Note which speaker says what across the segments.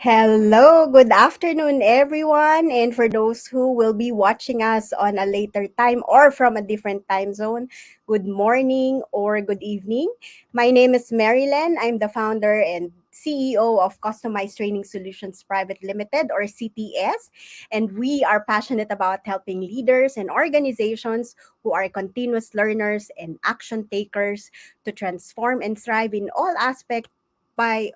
Speaker 1: Hello, good afternoon, everyone. And for those who will be watching us on a later time or from a different time zone, good morning or good evening. My name is Marilyn. I'm the founder and CEO of Customized Training Solutions Private Limited or CTS. And we are passionate about helping leaders and organizations who are continuous learners and action takers to transform and thrive in all aspects by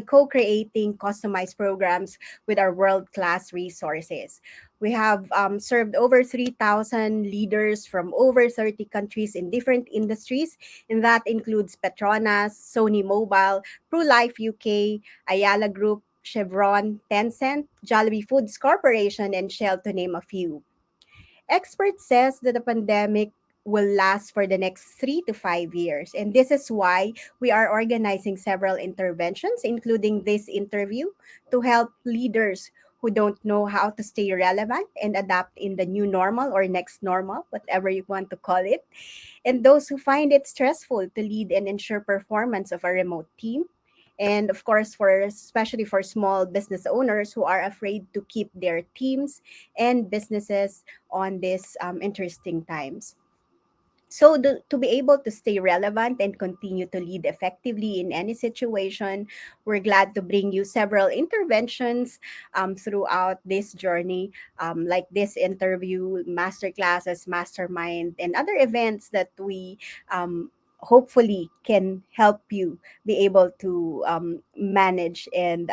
Speaker 1: co-creating customized programs with our world-class resources. We have served over 3,000 leaders from over 30 countries in different industries, and that includes Petronas, Sony Mobile, ProLife UK, Ayala Group, Chevron, Tencent, Jollibee Foods Corporation, and Shell, to name a few. Experts says that the pandemic will last for the next 3 to 5 years. And this is why we are organizing several interventions, including this interview, to help leaders who don't know how to stay relevant and adapt in the new normal or next normal, whatever you want to call it, and those who find it stressful to lead and ensure performance of a remote team. And of course, for especially for small business owners who are afraid to keep their teams and businesses on these interesting times. So, to be able to stay relevant and continue to lead effectively in any situation, we're glad to bring you several interventions throughout this journey, like this interview, masterclasses, mastermind, and other events that we hopefully can help you be able to manage and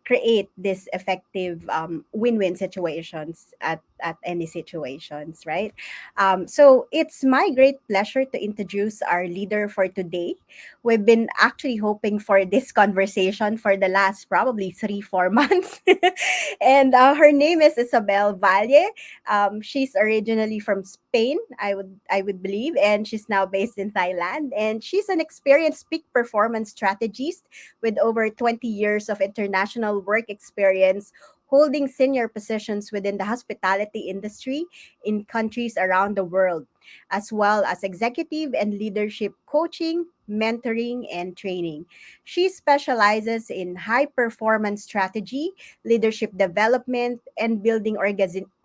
Speaker 1: create this effective win-win situations at any situations, right? So it's my great pleasure to introduce our leader for today. We've been actually hoping for this conversation for the last probably 3 4 months, and her name is Isabel Valle. She's originally from Spain, I would believe, and she's now based in Thailand. And she's an experienced peak performance strategist with over 20 years of international work experience, holding senior positions within the hospitality industry in countries around the world, as well as executive and leadership coaching, mentoring, and training. She specializes in high performance strategy, leadership development, and building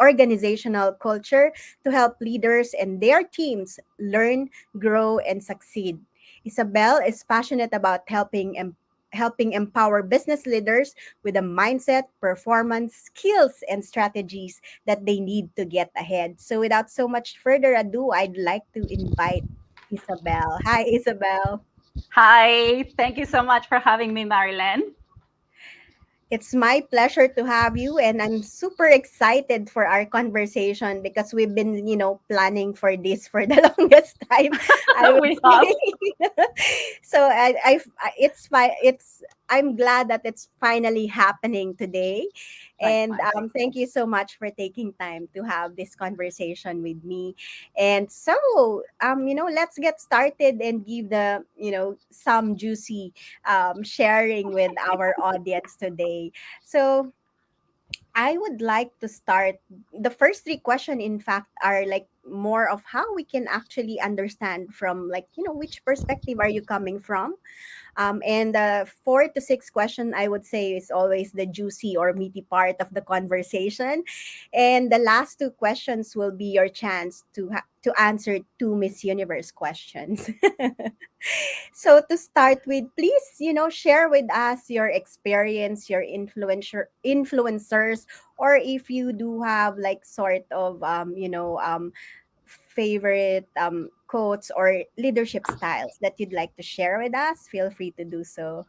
Speaker 1: organizational culture to help leaders and their teams learn, grow, and succeed. Isabel is passionate about helping empower business leaders with a mindset, performance, skills, and strategies that they need to get ahead. So, without so much further ado, I'd like to invite Isabel. Hi, Isabel.
Speaker 2: Hi, thank you so much for having me, Marilyn.
Speaker 1: It's my pleasure to have you, and I'm super excited for our conversation because we've been, planning for this for the longest time, I would
Speaker 2: We have.
Speaker 1: say. So I'm glad that it's finally happening today, and
Speaker 2: Likewise.
Speaker 1: thank you so much for taking time to have this conversation with me. And so, let's get started and give the, some juicy sharing with our audience today. So I would like to start. The first three questions, in fact, are like more of how we can actually understand from, like, which perspective are you coming from, and the 4 to 6 question, I would say, is always the juicy or meaty part of the conversation. And the last two questions will be your chance to answer two Miss Universe questions. So to start with, please, share with us your experience, your influencers, or if you do have like sort of favorite quotes or leadership styles that you'd like to share with us, feel free to do so.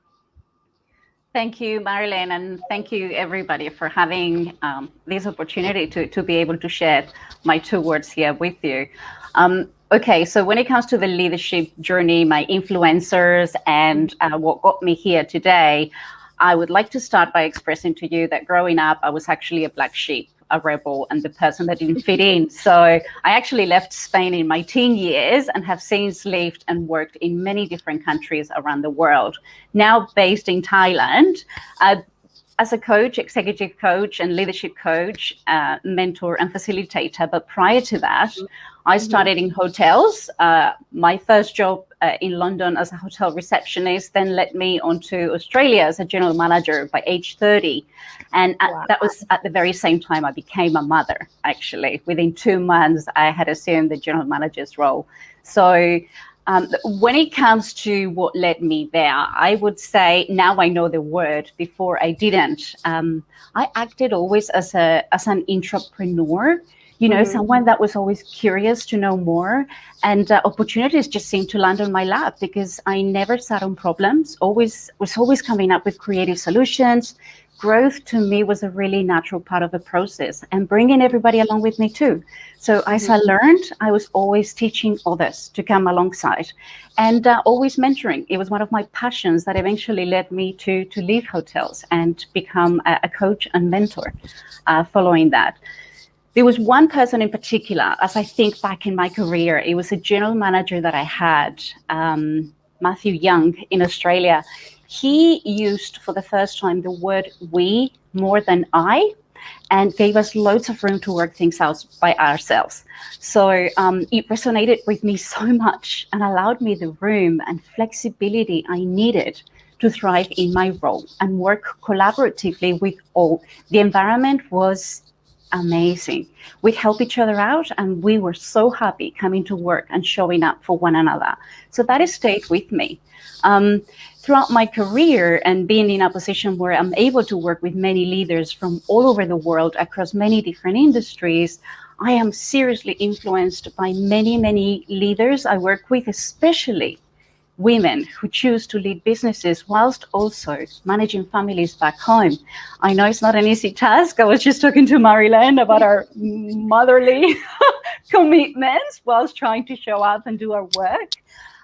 Speaker 2: Thank you, Marilyn, and thank you, everybody, for having this opportunity to be able to share my 2 words here with you. Okay, so when it comes to the leadership journey, my influencers, and what got me here today, I would like to start by expressing to you that growing up, I was actually a black sheep, a rebel, and the person that didn't fit in. So I actually left Spain in my teen years and have since lived and worked in many different countries around the world. Now based in Thailand, uh, as a coach, executive coach, and leadership coach, mentor, and facilitator. But prior to that, I
Speaker 1: Mm-hmm.
Speaker 2: started in hotels. My first job in London as a hotel receptionist, then led me on to Australia as a general manager by age 30. And
Speaker 1: Wow.
Speaker 2: that was at the very same time I became a mother, actually. Within 2 months, I had assumed the general manager's role. So when it comes to what led me there, I would say now I know the word. Before I didn't. I acted always as an entrepreneur,
Speaker 1: Mm-hmm.
Speaker 2: someone that was always curious to know more, and opportunities just seemed to land on my lap because I never sat on problems. Always coming up with creative solutions. Growth to me was a really natural part of the process, and bringing everybody along with me too. So as
Speaker 1: Mm-hmm.
Speaker 2: I learned, I was always teaching others to come alongside, and always mentoring. It was one of my passions that eventually led me to leave hotels and become a coach and mentor. Following that, there was one person in particular, as I think back in my career, it was a general manager that I had, Matthew Young in Australia. He used for the first time the word we more than I, and gave us loads of room to work things out by ourselves. So it resonated with me so much and allowed me the room and flexibility I needed to thrive in my role and work collaboratively with all. The environment was amazing. We'd help each other out, and we were so happy coming to work and showing up for one another. So that has stayed with me. Um, Throughout my career and being in a position where I'm able to work with many leaders from all over the world across many different industries, I am seriously influenced by many, many leaders I work with, especially women who choose to lead businesses whilst also managing families back home. I know it's not an easy task. I was just talking to Marilyn about our motherly commitments whilst trying to show up and do our work.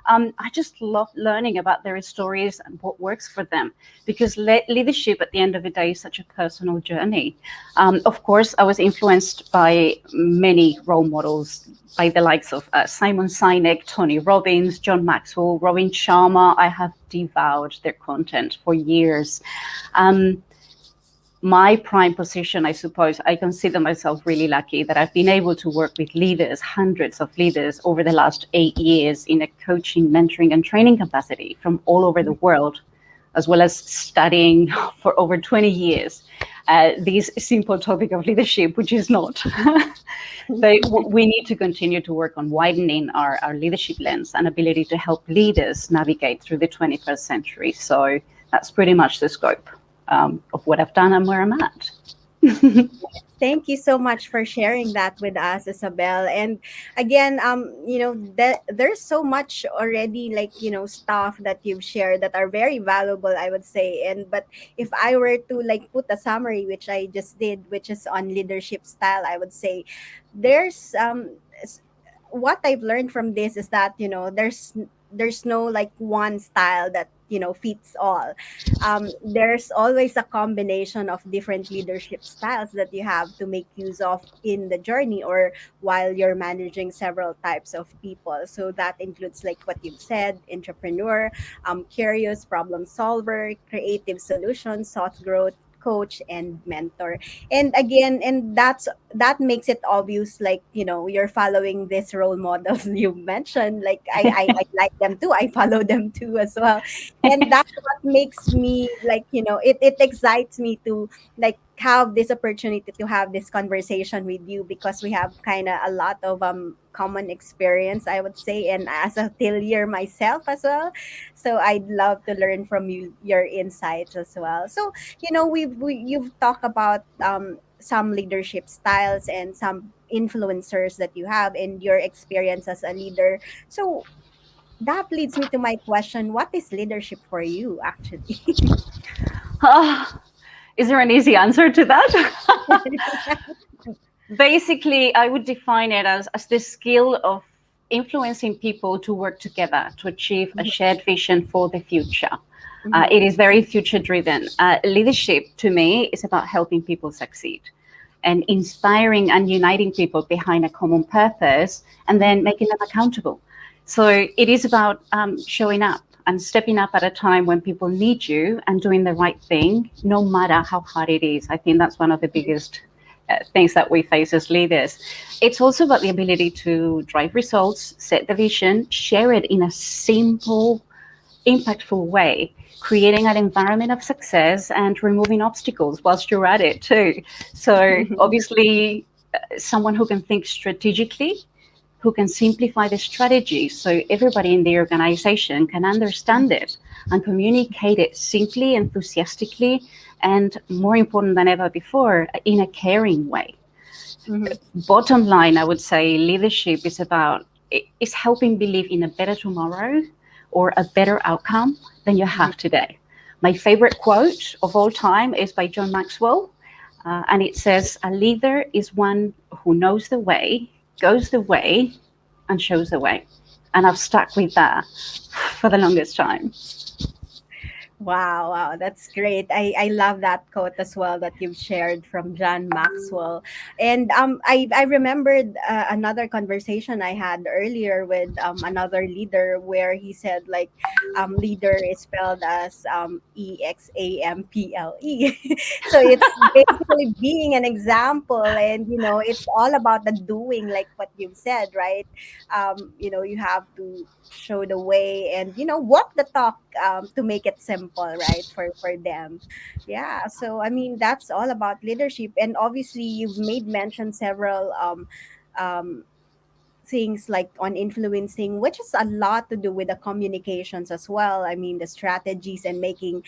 Speaker 2: I just love learning about their stories and what works for them, because leadership at the end of the day is such a personal journey. Of course, I was influenced by many role models, by the likes of Simon Sinek, Tony Robbins, John Maxwell, Robin Sharma. I have devoured their content for years. My prime position, I suppose, I consider myself really lucky that I've been able to work with leaders, hundreds of leaders over the last 8 years in a coaching, mentoring, and training capacity from all over the world, as well as studying for over 20 years this simple topic of leadership, which is not. But we need to continue to work on widening our leadership lens and ability to help leaders navigate through the 21st century. So that's pretty much the scope of what I've done and where I'm at.
Speaker 1: Thank you so much for sharing that with us, Isabel. And again, that there's so much already, like, stuff that you've shared that are very valuable, I would say. And but if I were to like put a summary, which I just did, which is on leadership style, I would say there's what I've learned from this is that there's no like one style that fits all. There's always a combination of different leadership styles that you have to make use of in the journey or while you're managing several types of people. So that includes like what you've said: entrepreneur, curious, problem solver, creative solutions, thought growth coach, and mentor. And again, and that makes it obvious, like, you're following these role models you mentioned. Like I like them too, I follow them too as well. And that's what makes me like, it excites me to like have this opportunity to have this conversation with you, because we have kind of a lot of common experience, I would say, and as a hotelier myself as well. So I'd love to learn from you, your insights as well. So you've talked about some leadership styles and some influencers that you have and your experience as a leader. So that leads me to my question: what is leadership for you, actually?
Speaker 2: Ah, is there an easy answer to that? Basically, I would define it as the skill of influencing people to work together to achieve a shared vision for the future.
Speaker 1: Mhm.
Speaker 2: It is very future driven. Leadership to me is about helping people succeed and inspiring and uniting people behind a common purpose and then making them accountable. So it is about showing up and stepping up at a time when people need you and doing the right thing, no matter how hard it is. I think that's one of the biggest things that we face as leaders. It's also about the ability to drive results, set the vision, share it in a simple, impactful way, creating an environment of success and removing obstacles whilst you're at it too. So
Speaker 1: Mhm.
Speaker 2: obviously, someone who can think strategically, who can simplify the strategy so everybody in the organization can understand it and communicate it simply, enthusiastically, and more important than ever before, in a caring way.
Speaker 1: Mhm.
Speaker 2: Bottom line, I would say leadership is helping believe in a better tomorrow or a better outcome than you
Speaker 1: Mhm.
Speaker 2: have today. My favorite quote of all time is by John Maxwell, and it says, "A leader is one who knows the way, goes the way, and shows the way." And I've stuck with that for the longest time.
Speaker 1: Wow, wow, that's great. I love that quote as well that you've shared from John Maxwell. And I remembered another conversation I had earlier with another leader where he said like leader is spelled as EXAMPLE. So it's basically being an example, and it's all about the doing, like what you've said, right? You have to show the way and walk the talk, to make it simple, right, for them. Yeah, so I mean that's all about leadership. And obviously you've made mention several um things like on influencing, which is a lot to do with the communications as well. I mean the strategies and making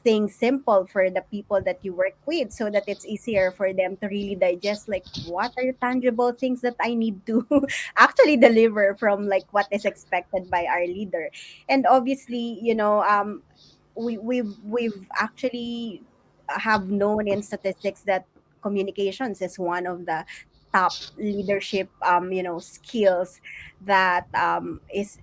Speaker 1: things simple for the people that you work with, so that it's easier for them to really digest like what are the tangible things that I need to actually deliver from like what is expected by our leader. And obviously we've actually have known in statistics that communications is one of the top leadership skills that is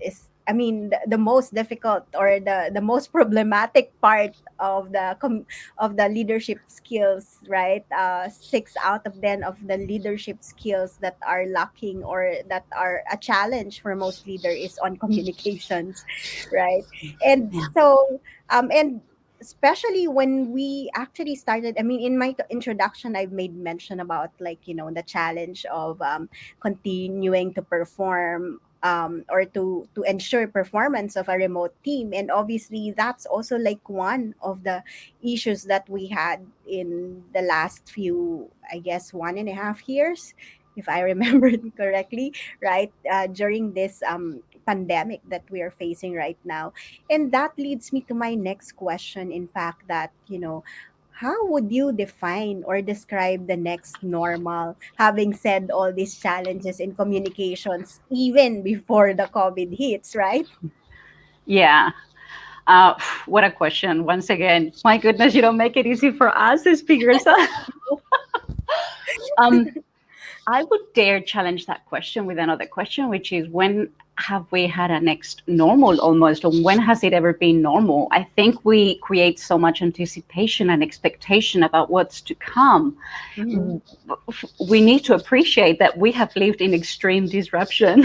Speaker 1: I mean the most difficult or the most problematic part of the leadership skills, right? 6 out of 10 of the leadership skills that are lacking or that are a challenge for most leader is on communications, right? And
Speaker 2: Yeah.
Speaker 1: so and especially when we actually started, I mean in my introduction I've made mention about like the challenge of continuing to perform, or to ensure performance of a remote team. And obviously that's also like one of the issues that we had in the last few, I guess, 1.5 years, if I remember correctly, right? During this pandemic that we are facing right now. And that leads me to my next question, in fact, that, how would you define or describe the next normal, having said all these challenges in communications, even before the COVID hits, right?
Speaker 2: Yeah. What a question. Once again, my goodness, you don't make it easy for us as speakers. um, I would dare challenge that question with another question, which is when have we had a next normal almost, or when has it ever been normal? I think we create so much anticipation and expectation about what's to come.
Speaker 1: Mm-hmm.
Speaker 2: We need to appreciate that we have lived in extreme disruption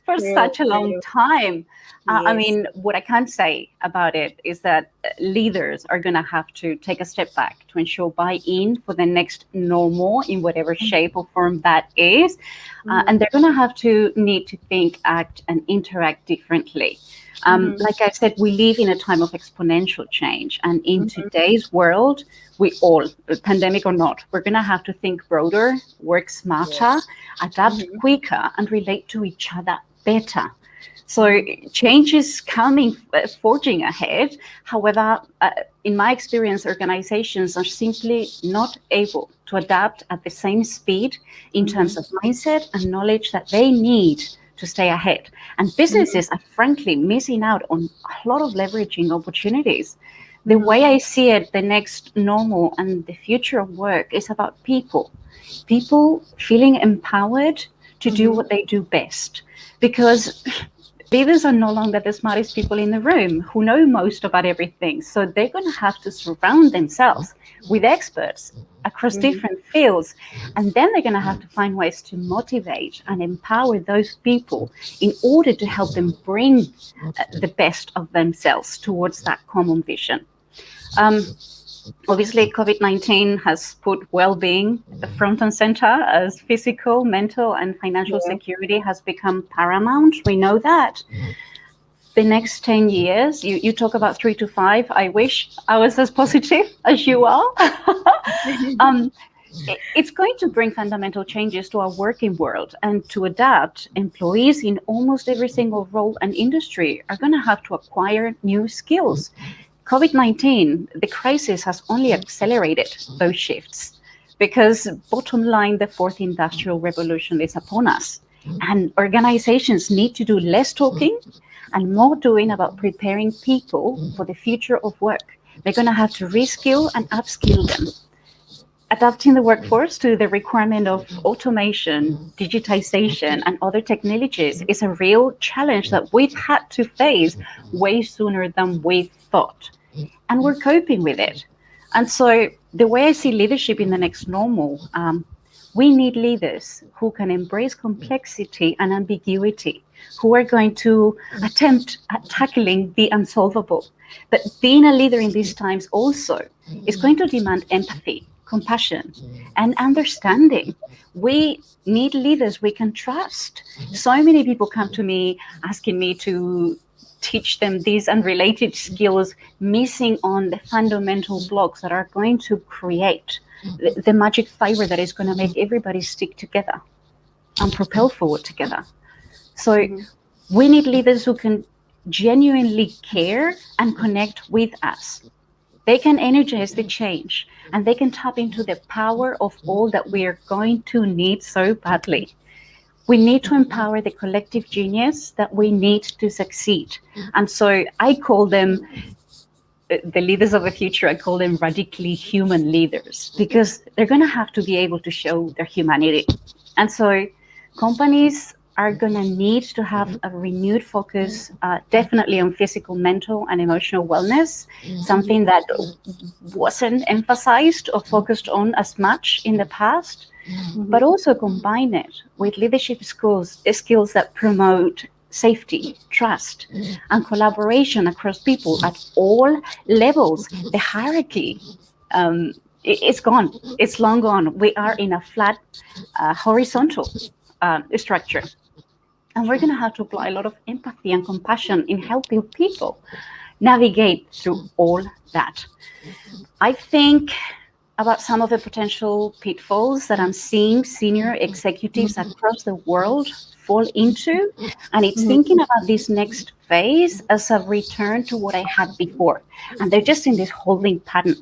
Speaker 2: for
Speaker 1: True,
Speaker 2: such a long
Speaker 1: true.
Speaker 2: time. I
Speaker 1: Yes.
Speaker 2: mean, what I can say about it is that leaders are going to have to take a step back to ensure buy in for the next normal in whatever shape or form that is.
Speaker 1: Mm-hmm.
Speaker 2: And they're going to have to need to think, act, and interact differently.
Speaker 1: Mm-hmm.
Speaker 2: Like I said, we live in a time of exponential change. And in
Speaker 1: Mm-hmm.
Speaker 2: today's world, we all, pandemic or not, we're going to have to think broader, work smarter,
Speaker 1: Yes.
Speaker 2: adapt
Speaker 1: Mm-hmm.
Speaker 2: quicker, and relate to each other better. So
Speaker 1: Mm-hmm.
Speaker 2: change is coming, forging ahead. However, in my experience, organizations are simply not able to adapt at the same speed in
Speaker 1: Mm-hmm.
Speaker 2: terms of mindset and knowledge that they need to stay ahead. And businesses are frankly missing out on a lot of leveraging opportunities. The
Speaker 1: Mm-hmm.
Speaker 2: way I see it, the next normal and the future of work is about people. People feeling empowered to do
Speaker 1: Mm-hmm.
Speaker 2: what they do best. Because leaders are no longer the smartest people in the room who know most about everything. So they're going to have to surround themselves with experts across
Speaker 1: Mm-hmm.
Speaker 2: different fields. And then they're going to have to find ways to motivate and empower those people in order to help them bring the best of themselves towards that common vision. Um, Obviously, COVID-19 has put well-being front and center, as physical, mental, and financial
Speaker 1: Yeah.
Speaker 2: security has become paramount. We know that. The next 10 years, you talk about 3 to 5. I wish I was as positive as you are. um, it's going to bring fundamental changes to our working world, and to adapt, employees in almost every single role and industry are going to have to acquire new skills. COVID 19, the crisis has only accelerated those shifts because, bottom line, the fourth industrial revolution is upon us. And organizations need to do less talking and more doing about preparing people for the future of work. They're going to have to reskill and upskill them. Adapting the workforce to the requirement of automation, digitization, and other technologies is a real challenge that we've had to face way sooner than we thought. And we're coping with it. And so, the way I see leadership in the next normal, we need leaders who can embrace complexity and ambiguity, who are going to attempt at tackling the unsolvable. But being a leader in these times also is going to demand empathy, compassion, and understanding. We need leaders we can trust. So many people come to me asking me to teach them these unrelated skills, missing on the fundamental blocks that are going to create the magic fiber that is going to make everybody stick together and propel forward together. So
Speaker 1: Mhm.
Speaker 2: we need leaders who can genuinely care and connect with us. They can energize the change, and they can tap into the power of all that we are going to need so badly. We need to empower the collective genius that we need to succeed. And so I call them the leaders of the future. I call them radically human leaders because they're going to have to be able to show their humanity. And so companies are going to need to have a renewed focus, definitely on physical, mental, and emotional wellness,
Speaker 1: Mhm.
Speaker 2: something that wasn't emphasized or focused on as much in the past, but
Speaker 1: Mhm.
Speaker 2: also combine it with leadership skills that promote safety, trust, and collaboration across people at all levels. The hierarchy, um, it's gone. It's long gone. We are in a flat, horizontal structure. And we're going to have to apply a lot of empathy and compassion in helping people navigate through all that. I think about some of the potential pitfalls that I'm seeing senior executives across the world fall into. And it's
Speaker 1: Mhm.
Speaker 2: thinking about this next phase as a return to what I had before. And they're just in this holding pattern,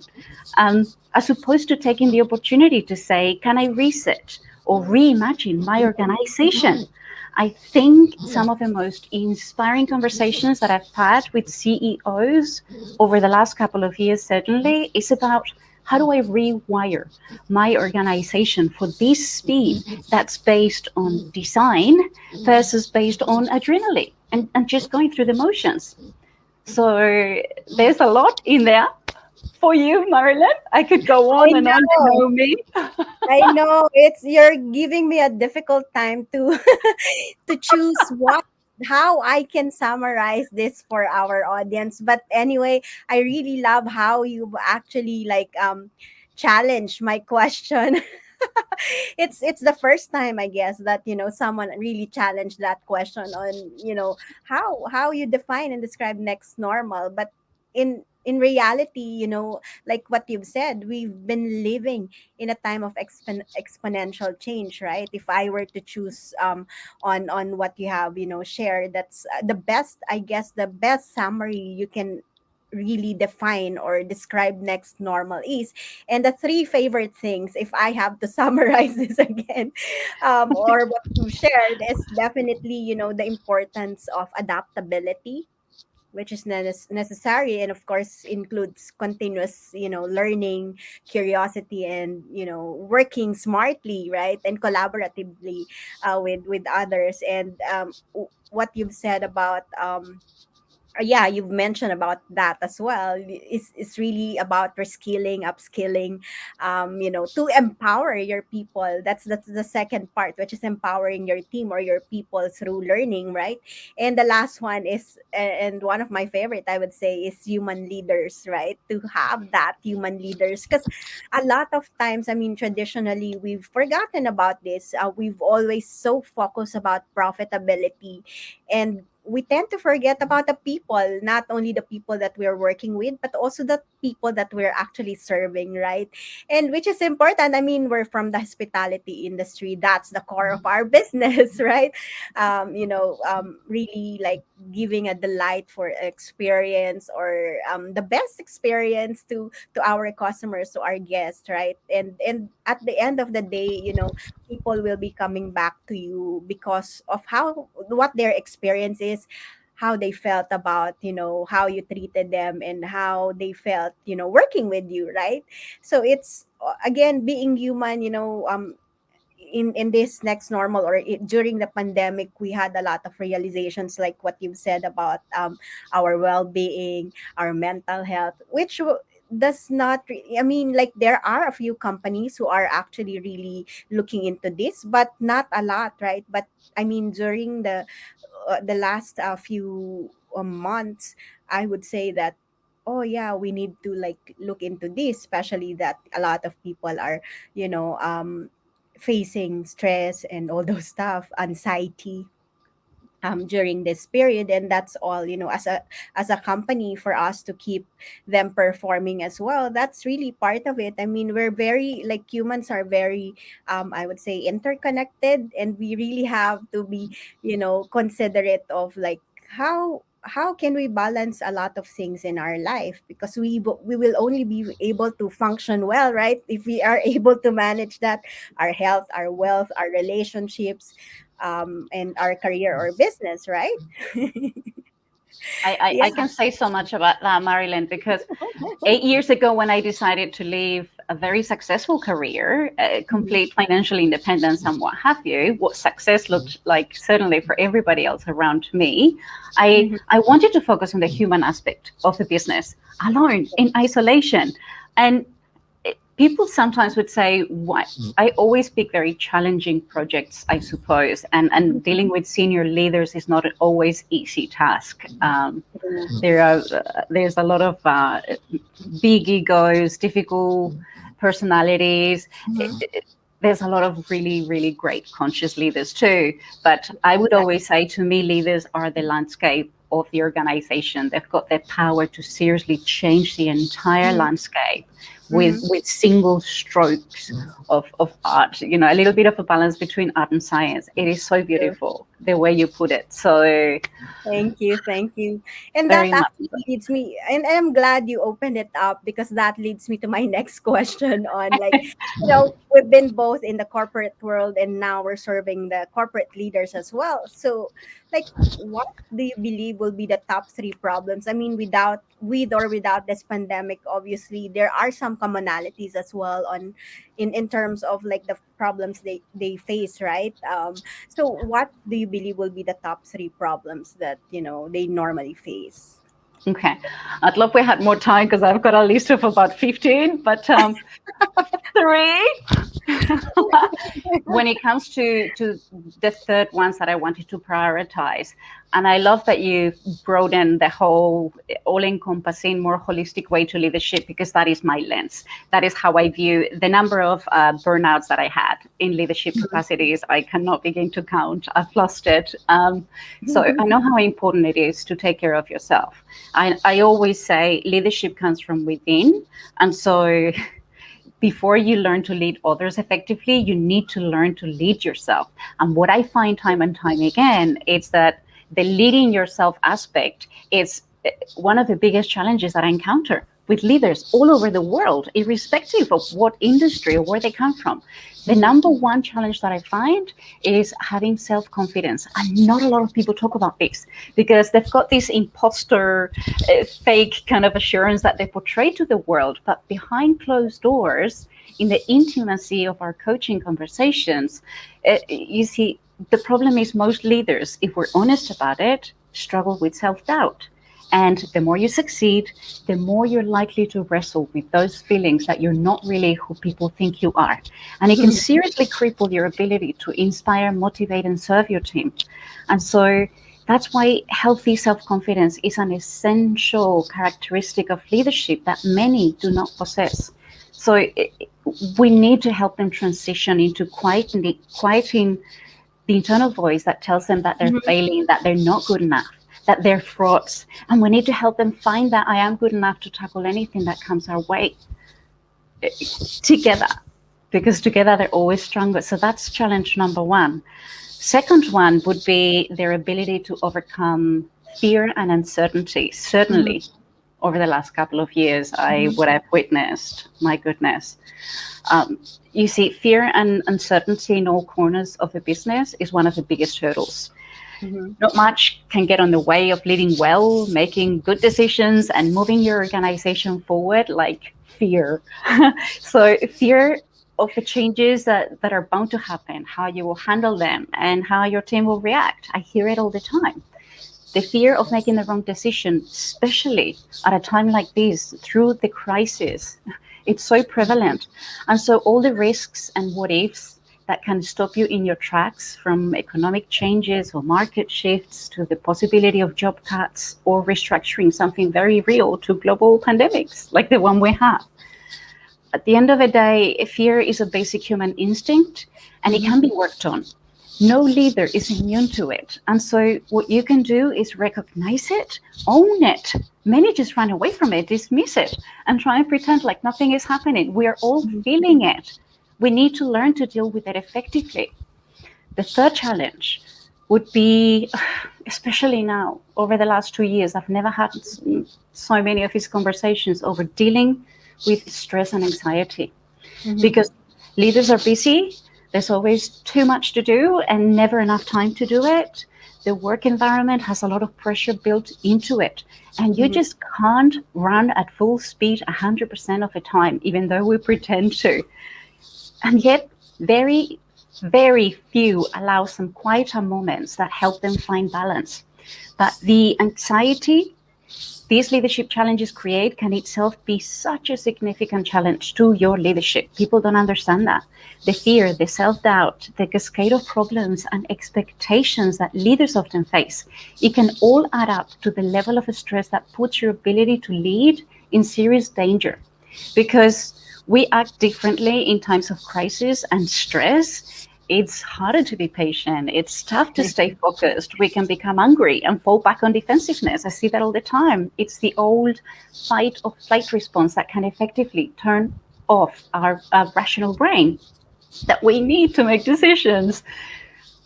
Speaker 2: as opposed to taking the opportunity to say, can I reset or reimagine my organization? I think some of the most inspiring conversations that I've had with CEOs over the last couple of years, certainly, is about how do I rewire my organization for this speed that's based on design versus based on adrenaline and just going through the motions. So there's a lot in there for you, Marilyn. I could go
Speaker 1: I
Speaker 2: on, you
Speaker 1: know.
Speaker 2: know me.
Speaker 1: I know it's you're giving me a difficult time to to choose what how I can summarize this for our audience. But anyway, I really love how you've actually challenged my question. It's the first time I guess that someone really challenged that question on how you define and describe next normal. But in reality, like what you've said, we've been living in a time of exponential change, right? If I were to choose on what you have shared, that's the best, I guess, the best summary you can really define or describe next normal is. And the three favorite things, if I have to summarize this again, or what you shared, is definitely the importance of adaptability, which is necessary, and of course includes continuous learning, curiosity, and working smartly, right, and collaboratively with others. And what you've said about yeah, you've mentioned about that as well. It's really about reskilling, upskilling, to empower your people. That's the second part, which is empowering your team or your people through learning, right? And the last one is, and one of my favorite, I would say, is human leaders, right? To have that human leaders, because a lot of times, I mean, traditionally we've forgotten about this. We've always so focused about profitability, and we tend to forget about the people, not only the people that we're working with, but also the people that we're actually serving, right? And which is important. I mean, we're from the hospitality industry. That's the core of our business, right? Really like giving a delight for experience, or the best experience to our customers, to our guests, right? And at the end of the day, people will be coming back to you because of how what their experience is, how they felt about, how you treated them, and how they felt, working with you, right? So it's again being human. In this next normal, or during the pandemic, we had a lot of realizations, like what you've said about our well-being, our mental health, which does not I mean, like, there are a few companies who are actually really looking into this, but not a lot, right? But I mean, during the last few months, I would say that, oh yeah, we need to like look into this, especially that a lot of people are, facing stress and all those stuff, anxiety, during this period. And that's all, as a company, for us to keep them performing as well, that's really part of it. I mean, we're very, like, humans are very, I would say, interconnected, and we really have to be, considerate of, like, how can we balance a lot of things in our life, because we will only be able to function well, right, if we are able to manage that, our health, our wealth, our relationships, and our career or business, right? Yeah.
Speaker 2: I can say so much about that, Marilyn, because 8 years ago, when I decided to leave a very successful career,
Speaker 1: Mhm.
Speaker 2: complete financial independence, and what have you, what success looked like, certainly for everybody else around me,
Speaker 1: Mhm.
Speaker 2: I wanted to focus on the human aspect of the business, alone, in isolation. And people sometimes would say, why? I always pick very challenging projects, I suppose, and dealing with senior leaders is not an always easy task.
Speaker 1: True.
Speaker 2: There's a lot of big egos, difficult personalities.
Speaker 1: Mhm.
Speaker 2: There's a lot of really, really great conscious leaders too. But I would always say, to me, leaders are the landscape of the organization. They've got the power to seriously change the entire
Speaker 1: Mhm.
Speaker 2: landscape
Speaker 1: Mhm.
Speaker 2: with single strokes of art. A little bit of a balance between art and science. It is so
Speaker 1: True.
Speaker 2: beautiful the way you put it. So
Speaker 1: Thank you, thank you. And that
Speaker 2: very much.
Speaker 1: actually leads me, and I'm glad you opened it up, because that leads me to my next question on, like, we've been both in the corporate world, and now we're serving the corporate leaders as well. So, like, what do you believe will be the top three problems? I mean, without this pandemic, obviously there are some commonalities as well on in terms of, like, the problems they face, right? So, what do you believe will be the top three problems that they normally face?
Speaker 2: Okay. I'd love we had more time because I've got a list of about 15, but three. When it comes to the third ones that I wanted to prioritize, and I love that you broaden the whole all-encompassing, more holistic way to leadership, because that is my lens. That is how I view the number of burnouts that I had in leadership capacities. I cannot begin to count. I've lost it. So I know how important it is to take care of yourself. I always say leadership comes from within, and so before you learn to lead others effectively, you need to learn to lead yourself. And what I find time and time again is that the leading yourself aspect is one of the biggest challenges that I encounter with leaders all over the world, irrespective of what industry or where they come from. The
Speaker 1: Mhm.
Speaker 2: number one challenge that I find is having self confidence. And not a lot of people talk about this because they've got this imposter, fake kind of assurance that they portray to the world. But behind closed doors, in the intimacy of our coaching conversations, you see, the problem is most leaders, if we're honest about it, struggle with self doubt. And the more you succeed, the more you're likely to wrestle with those feelings that you're not really who people think you are. And it can seriously cripple your ability to inspire, motivate, and serve your team. And so that's why healthy self confidence is an essential characteristic of leadership that many do not possess. So we need to help them transition into quieting the internal voice that tells them that they're
Speaker 1: Mhm.
Speaker 2: failing, that they're not good enough, that they're frauds. And we need to help them find that I am good enough to tackle anything that comes our way together, because together they're always stronger. So that's challenge number one. Second one would be their ability to overcome fear and uncertainty.
Speaker 1: Mhm.
Speaker 2: Certainly, over the last couple of years,
Speaker 1: Mhm.
Speaker 2: what I've witnessed, my goodness, um, you see, fear and uncertainty in all corners of a business is one of the biggest hurdles.
Speaker 1: Mhm.
Speaker 2: Not much can get on the way of leading well, making good decisions, and moving your organization forward like fear. So, fear of the changes that are bound to happen, how you will handle them, and how your team will react. I hear it all the time. The fear of making the wrong decision, especially at a time like this, through the crisis, it's so prevalent. And so, all the risks and what ifs that can stop you in your tracks, from economic changes or market shifts to the possibility of job cuts or restructuring, something very real, to global pandemics like the one we have. At the end of the day, fear is a basic human instinct and it can
Speaker 1: Mhm.
Speaker 2: be worked on. No leader is immune to it. And so, what you can do is recognize it, own it. Many just run away from it, dismiss it, and try and pretend like nothing is happening. We are all
Speaker 1: Mhm.
Speaker 2: feeling it. We need to learn to deal with it effectively. The third challenge would be, especially now, over the last 2 years, I've never had so many of these conversations over dealing with stress and anxiety,
Speaker 1: Mhm.
Speaker 2: because leaders are busy. There's always too much to do and never enough time to do it. The work environment has a lot of pressure built into it. And you
Speaker 1: Mhm.
Speaker 2: just can't run at full speed 100% of the time, even though we pretend to. And yet, very, very few allow some quieter moments that help them find balance. But the anxiety these leadership challenges create can itself be such a significant challenge to your leadership. People don't understand that. The fear, the self doubt, the cascade of problems and expectations that leaders often face, it can all add up to the level of stress that puts your ability to lead in serious danger, because we act differently in times of crisis and stress. It's harder to be patient. It's tough to stay focused. We can become angry and fall back on defensiveness. I see that all the time. It's the old fight or flight response that can effectively turn off our rational brain that we need to make decisions.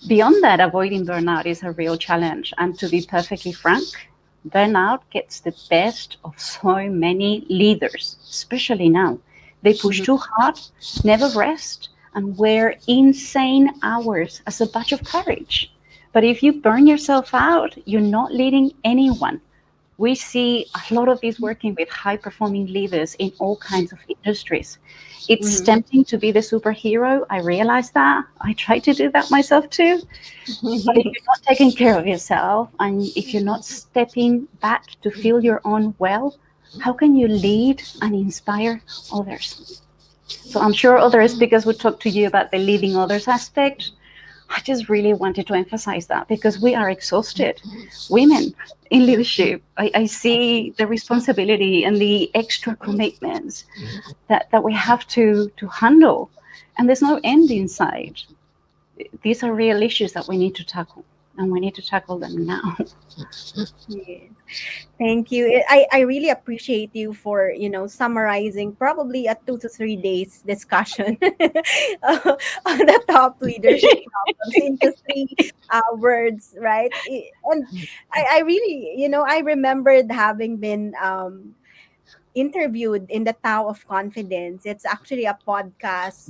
Speaker 2: Beyond that, avoiding burnout is a real challenge. And to be perfectly frank, burnout gets the best of so many leaders, especially now. They push
Speaker 1: Mhm.
Speaker 2: too hard, never rest, and wear insane hours as a badge of courage. But if you burn yourself out, you're not leading anyone. We see a lot of this working with high performing leaders in all kinds of industries. It's
Speaker 1: Mhm.
Speaker 2: tempting to be the superhero. I realize that. I try to do that myself too. But if you're not taking care of yourself and if you're not stepping back to feel your own well, how can you lead and inspire others? So I'm sure other speakers would talk to you about the leading others aspect. I just really wanted to emphasize that because we are exhausted. Women in leadership, I see the responsibility and the extra commitments that we have to handle. And there's no end in sight. These are real issues that we need to tackle, and we need to tackle them now.
Speaker 1: Yes. Thank you. I really appreciate you for, summarizing probably a 2 to 3 days discussion on the top leadership problems into three words, right? And I really, I remembered having been interviewed in the Tao of Confidence. It's actually a podcast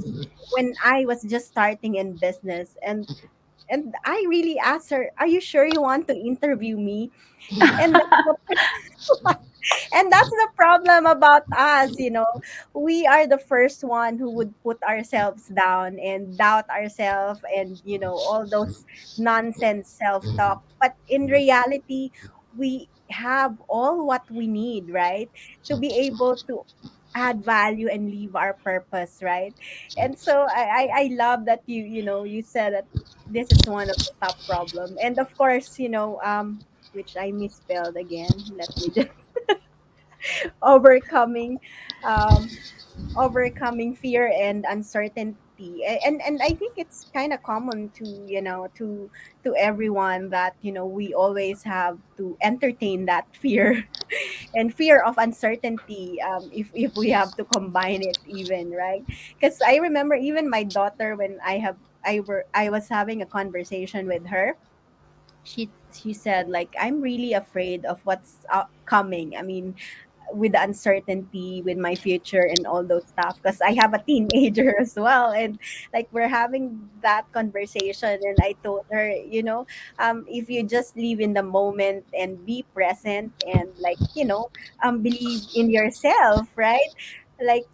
Speaker 1: when I was just starting in business, and I really asked her, "Are you sure you want to interview me?" And and that's the problem about us, we are the first one who would put ourselves down and doubt ourselves, and all those nonsense self-talk, but in reality we have all what we need, right? To be able to add value and leave our purpose, right? And so I love that you said that this is one of the top problem. And of course, which I misspelled again. Let me just overcoming um overcoming fear and uncertainty. And I think it's kind of common to to everyone that we always have to entertain that fear and fear of uncertainty, if we have to combine it even, right? Because I remember even my daughter, when I was having a conversation with her, she said like, I'm really afraid of what's coming. I mean, with the uncertainty with my future and all those stuff, because I have a teenager as well. And like, we're having that conversation, and I told her, if you just live in the moment and be present, and like, believe in yourself, right? Like,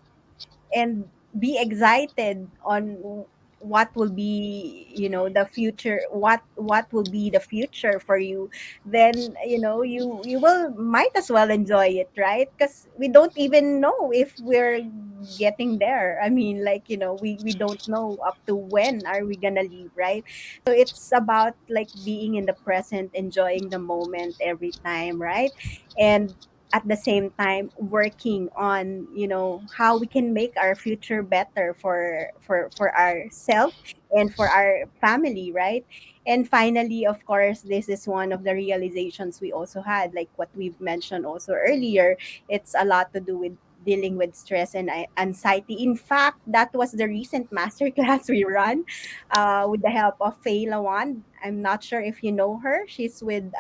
Speaker 1: and be excited on what will be, the future, what will be the future for you. Then you will might as well enjoy it, right? Because we don't even know if we're getting there. I mean, like, we don't know up to when are we gonna leave, right? So it's about like being in the present, enjoying the moment every time, right? And at the same time working on how we can make our future better for ourselves and for our family, right? And finally, of course, this is one of the realizations we also had, like what we've mentioned also earlier. It's a lot to do with dealing with stress and anxiety. In fact, that was the recent masterclass we run, with the help of Faye Lawan. I'm not sure if you know her. She's with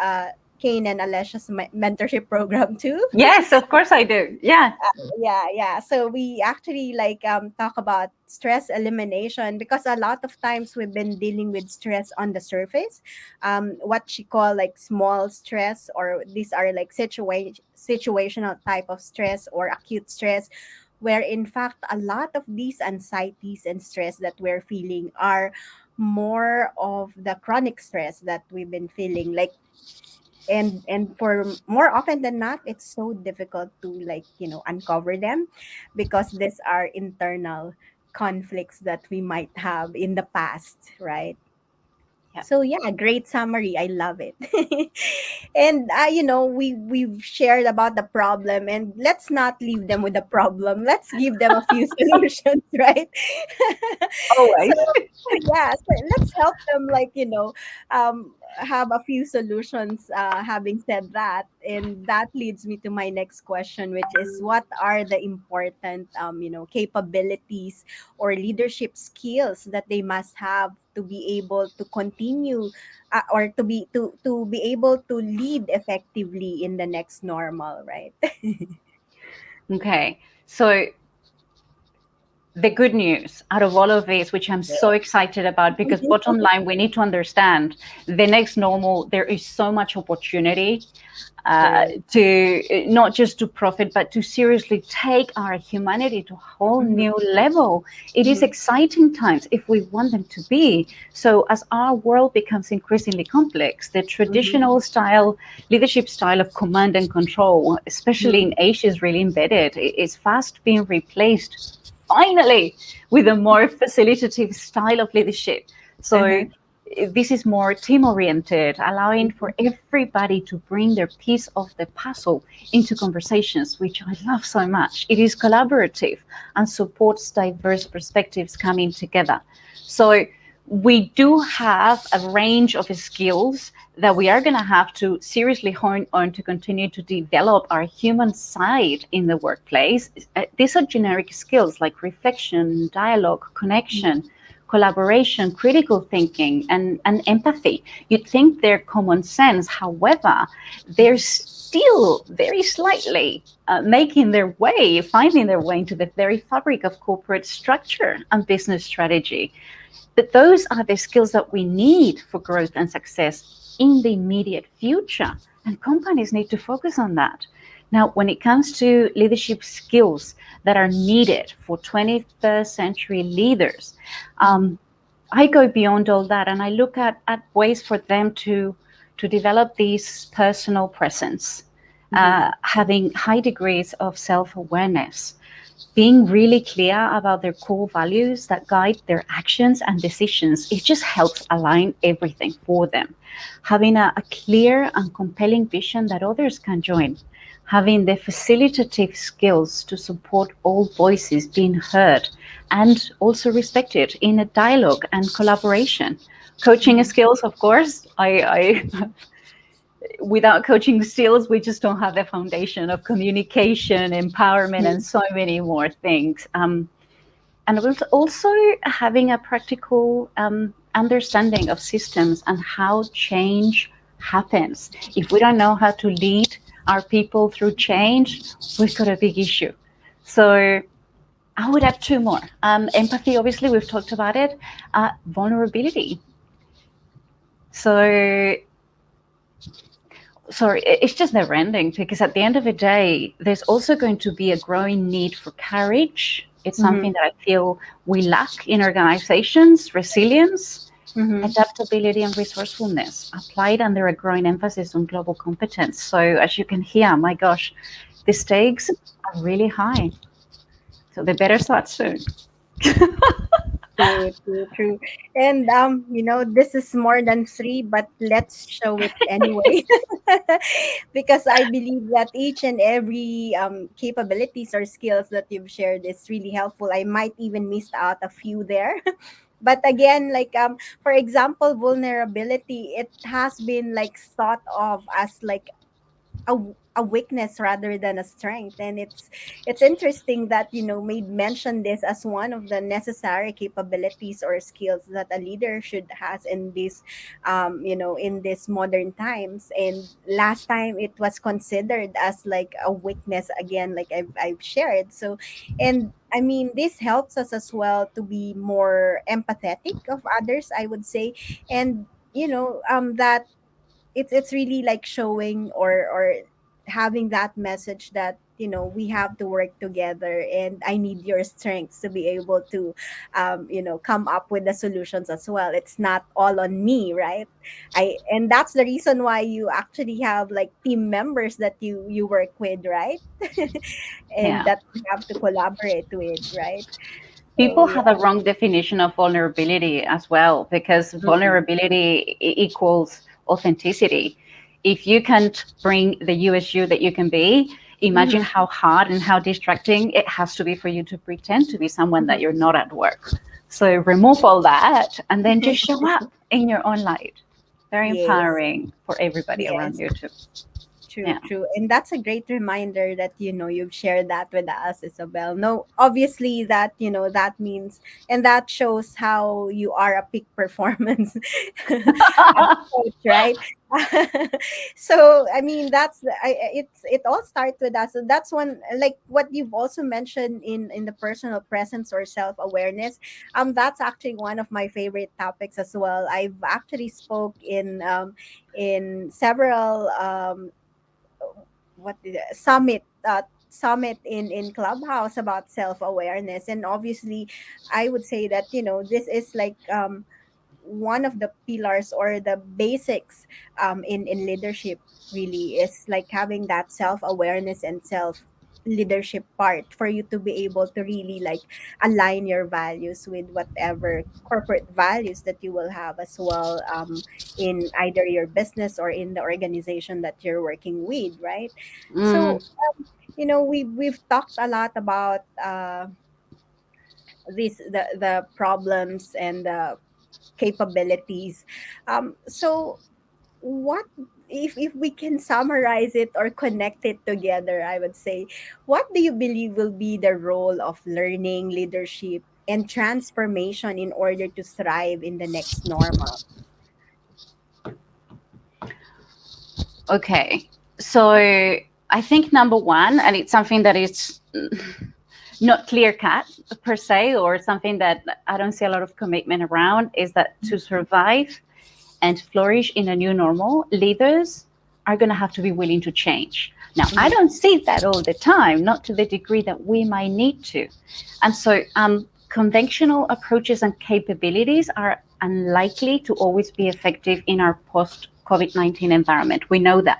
Speaker 1: Kane and Alesha's mentorship program too.
Speaker 2: Yes, of course I do. Yeah.
Speaker 1: Yeah, yeah. So we actually like talk about stress elimination, because a lot of times we've been dealing with stress on the surface, what she call like small stress, or these are like situational type of stress or acute stress, where in fact a lot of these anxieties and stress that we're feeling are more of the chronic stress that we've been feeling, like, and for more often than not, it's so difficult to like uncover them, because these are internal conflicts that we might have in the past, right?
Speaker 2: Yeah.
Speaker 1: So yeah, great summary. I love it. And we've shared about the problem, and let's not leave them with the problem. Let's give them a few solutions, right? So
Speaker 2: Always.
Speaker 1: yeah, so let's help them, like, have a few solutions, having said that. And that leads me to my next question, which is, what are the important capabilities or leadership skills that they must have to be able to continue, or to be able to lead effectively in the next normal, right?
Speaker 2: Okay. So the good news out of all of this, which I'm so excited about, because bottom line, we need to understand the next normal, there is so much opportunity,
Speaker 1: True.
Speaker 2: to not just to profit, but to seriously take our humanity to a whole
Speaker 1: Mhm,
Speaker 2: new level. It is
Speaker 1: mhm,
Speaker 2: exciting times if we want them to be. So as our world becomes increasingly complex, the
Speaker 1: mhm,
Speaker 2: traditional style, leadership style of command and control, especially
Speaker 1: mhm,
Speaker 2: in Asia, is really embedded. It's fast being replaced finally with a more facilitative style of leadership. So
Speaker 1: uh-huh,
Speaker 2: this is more team oriented, allowing
Speaker 1: mhm,
Speaker 2: for everybody to bring their piece of the puzzle into conversations, which I love so much. It is collaborative and supports diverse perspectives coming together. So we do have a range of skills that we are going to have to seriously hone on to continue to develop our human side in the workplace. These are generic skills like reflection, dialogue, connection, collaboration, critical thinking, and empathy. You'd think they're common sense. However, they're still very slightly finding their way into the very fabric of corporate structure and business strategy. But those are the skills that we need for growth and success in the immediate future. And companies need to focus on that. Now, when it comes to leadership skills that are needed for 21st century leaders,
Speaker 1: mhm,
Speaker 2: um, I go beyond all that and I look at ways for them to develop this personal presence.
Speaker 1: Mm-hmm.
Speaker 2: having high degrees of self-awareness, being really clear about their core values that guide their actions and decisions. It just helps align everything for them. Having a clear and compelling vision that others can join. Having the facilitative skills to support all voices being heard and also respected in a dialogue and collaboration. Coaching
Speaker 1: Mm-hmm.
Speaker 2: skills, of course. Without coaching skills, we just don't have the foundation of communication, empowerment, and so many more things. And also having a practical understanding of systems and how change happens. If we don't know how to lead our people through change, we've got a big issue. So I would add two more. Empathy, obviously, we've talked about it. Vulnerability. So sorry, it's just never ending because at the end of the day, there's also going to be a growing need for courage. It's
Speaker 1: Mm-hmm.
Speaker 2: something that I feel we lack in organizations, resilience,
Speaker 1: Mm-hmm.
Speaker 2: adaptability, and resourcefulness, applied under a growing emphasis on global competence. So, as you can hear, my gosh, the stakes are really high. So, they better start soon.
Speaker 1: True, true, true. And this is more than free, but let's show it anyway. Because I believe that each and every capabilities or skills that you've shared is really helpful. I might even missed out a few there. But again, like for example, vulnerability, it has been like thought of as like a weakness rather than a strength, and it's interesting that made mention this as one of the necessary capabilities or skills that a leader should has in this in this modern times. And last time it was considered as like a weakness, again, like I've shared. So, and I mean, this helps us as well to be more empathetic of others, I would say. And that it's really like showing or having that message that we have to work together, and I need your strengths to be able to come up with the solutions as well. It's not all on me, right? And that's the reason why you actually have like team members that you work with, right? And
Speaker 2: Yeah.
Speaker 1: that you have to collaborate with, right? So
Speaker 2: People
Speaker 1: yeah.
Speaker 2: have a wrong definition of vulnerability as well, because
Speaker 1: Mm-mm.
Speaker 2: vulnerability equals authenticity. If you can't bring the USU that you can be, imagine
Speaker 1: Mm-hmm.
Speaker 2: how hard and how distracting it has to be for you to pretend to be someone that you're not at work. So remove all that and then just show up in your own light. Very
Speaker 1: Yes.
Speaker 2: empowering for everybody around
Speaker 1: Yes.
Speaker 2: you too.
Speaker 1: True,
Speaker 2: Yeah.
Speaker 1: true. And that's a great reminder that, you've shared that with us, Isabel. No, obviously that, that means, and that shows how you are a peak performance coach, right? So, I mean, it all starts with that. So that's one, like what you've also mentioned in the personal presence or self-awareness. That's actually one of my favorite topics as well. I've actually spoke in several summit in Clubhouse about self-awareness. And obviously I would say that this is like one of the pillars or the basics in leadership, really is like having that self-awareness and self leadership part for you to be able to really like align your values with whatever corporate values that you will have as well, in either your business or in the organization that you're working with, right?
Speaker 2: Mm,
Speaker 1: So we've talked a lot about the problems and the capabilities. So what, if we can summarize it or connect it together, I would say, what do you believe will be the role of learning, leadership, and transformation in order to thrive in the next normal?
Speaker 2: okay. So I think number one, and it's something that is not clear cut per se, or something that I don't see a lot of commitment around, is that to survive and flourish in a new normal, leaders are going to have to be willing to change. Now, I
Speaker 1: Mhm.
Speaker 2: don't see that all the time, not to the degree that we might need to. And so, conventional approaches and capabilities are unlikely to always be effective in our post COVID-19 environment. We know that.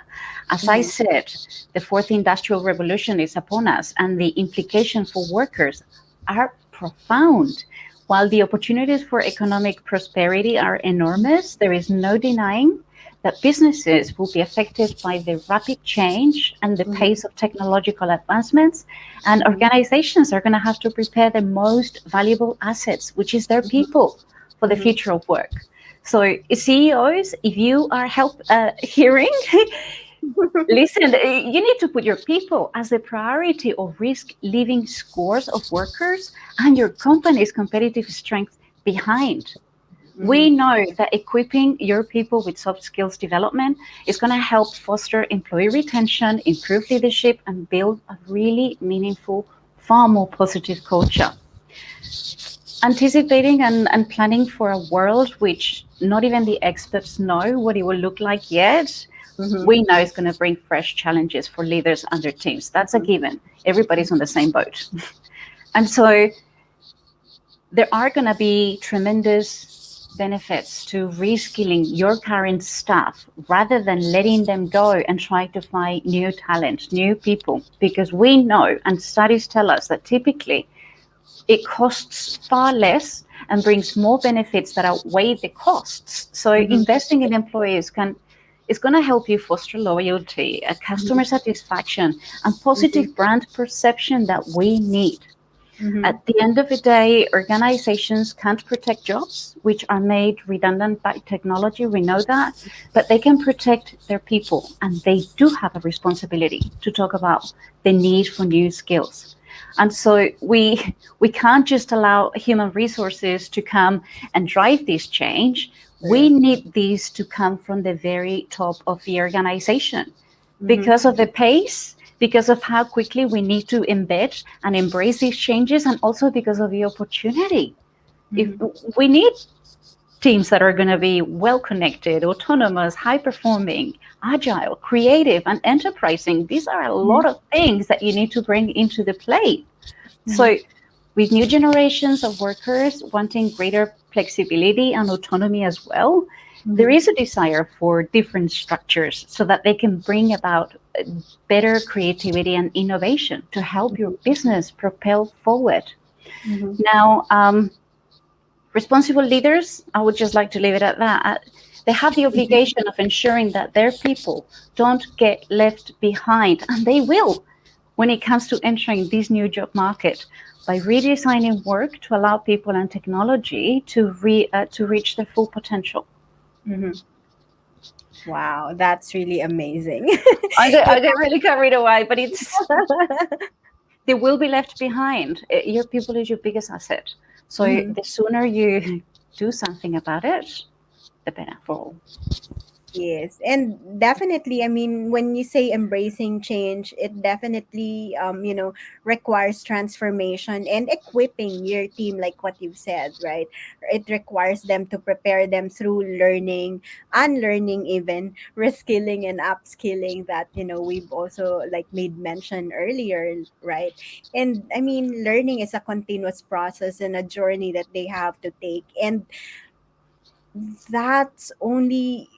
Speaker 2: As I
Speaker 1: Mhm.
Speaker 2: said, the fourth industrial revolution is upon us, and the implications for workers are profound. While the opportunities for economic prosperity are enormous, there is no denying that businesses will be affected by the rapid change and the
Speaker 1: Mhm.
Speaker 2: pace of technological advancements, and
Speaker 1: Mhm.
Speaker 2: organizations are going to have to prepare the most valuable assets, which is their
Speaker 1: Mhm.
Speaker 2: people, for the
Speaker 1: Mhm.
Speaker 2: future of work. So, CEOs, if you are hearing, listen, you need to put your people as the priority of risk leaving scores of workers and your company's competitive strength behind. We
Speaker 1: Mhm.
Speaker 2: know that equipping your people with soft skills development is going to help foster employee retention, improve leadership, and build a really meaningful, far more positive culture. Anticipating and planning for a world which not even the experts know what it will look like yet,
Speaker 1: Mhm.
Speaker 2: we know it's going to bring fresh challenges for leaders and their teams. That's a
Speaker 1: Mhm.
Speaker 2: given. Everybody's on the same boat. And so there are going to be tremendous benefits to reskilling your current staff rather than letting them go and try to find new talent, new people, because we know and studies tell us that typically it costs far less and brings more benefits that outweigh the costs. So
Speaker 1: Mhm.
Speaker 2: investing in employees can is going to help you foster loyalty, a customer
Speaker 1: Mhm.
Speaker 2: satisfaction, and
Speaker 1: Mhm.
Speaker 2: positive brand perception that we need.
Speaker 1: Mhm.
Speaker 2: At the end of the day, organizations can't protect jobs, which are made redundant by technology. We know that, but they can protect their people, and they do have a responsibility to talk about the need for new skills. And so we can't just allow human resources to come and drive this change. We
Speaker 1: Correct.
Speaker 2: need these to come from the very top of the organization
Speaker 1: Mhm.
Speaker 2: because of the pace, because of how quickly we need to embed and embrace these changes, and also because of the opportunity. If
Speaker 1: Mhm.
Speaker 2: we need teams that are going to be well connected, autonomous, high performing, agile, creative, and enterprising, these are a
Speaker 1: Mhm.
Speaker 2: lot of things that you need to bring into the play.
Speaker 1: Mhm.
Speaker 2: So, with new generations of workers wanting greater flexibility and autonomy as well, there
Speaker 1: Mhm.
Speaker 2: is a desire for different structures so that they can bring about better creativity and innovation to help your
Speaker 1: Mhm.
Speaker 2: business propel forward.
Speaker 1: Mhm.
Speaker 2: Now, responsible leaders, I would just like to leave it at that. They have the obligation of ensuring that their people don't get left behind, and they will when it comes to entering this new job market by redesigning work to allow people and technology to reach their full potential.
Speaker 1: Mhm. Wow, that's really amazing. Yeah.
Speaker 2: I get really carried away, but it's they will be left behind. Your people is your biggest asset. So
Speaker 1: Mhm.
Speaker 2: the sooner you do something about it, the better for all.
Speaker 1: Yes, and definitely, I mean, when you say embracing change, it definitely, requires transformation and equipping your team, like what you've said, right? It requires them to prepare them through learning, unlearning, even reskilling and upskilling that, we've also like made mention earlier, right? And I mean, learning is a continuous process and a journey that they have to take. And that's only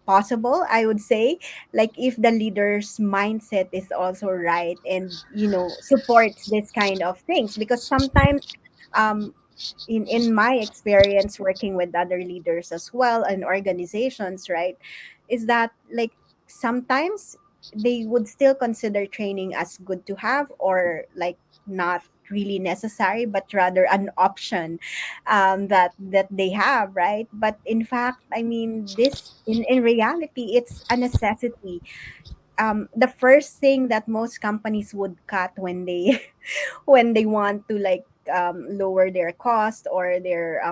Speaker 1: possible, I would say, like if the leader's mindset is also right and supports this kind of things, because sometimes um in my experience working with other leaders as well and organizations, right, is that like sometimes they would still consider training as good to have or like not really necessary but rather an option that they have, right? But in fact, I mean, this in reality it's a necessity. The first thing that most companies would cut when they when they want to like lower their cost or their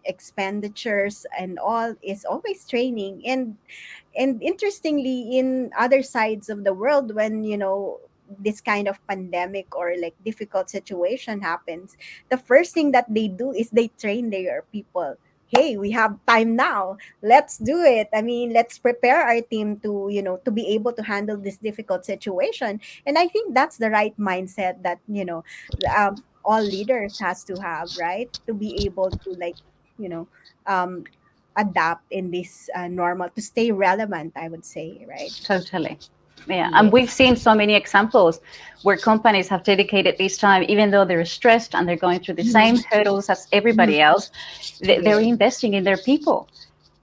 Speaker 1: expenditures and all is always training. And interestingly, in other sides of the world, when this kind of pandemic or like difficult situation happens, the first thing that they do is they train their people. Hey, we have time now, let's do it. I mean, let's prepare our team to to be able to handle this difficult situation. And I think that's the right mindset that all leaders has to have, right, to be able to like you know um adapt in this normal, to stay relevant, I would say, right?
Speaker 2: Totally. Yeah. And we've
Speaker 1: Yes.
Speaker 2: seen so many examples where companies have dedicated this time, even though they're stressed and they're going through the same
Speaker 1: Mhm.
Speaker 2: hurdles as everybody
Speaker 1: Mhm.
Speaker 2: else, they're
Speaker 1: Yes.
Speaker 2: investing in their people.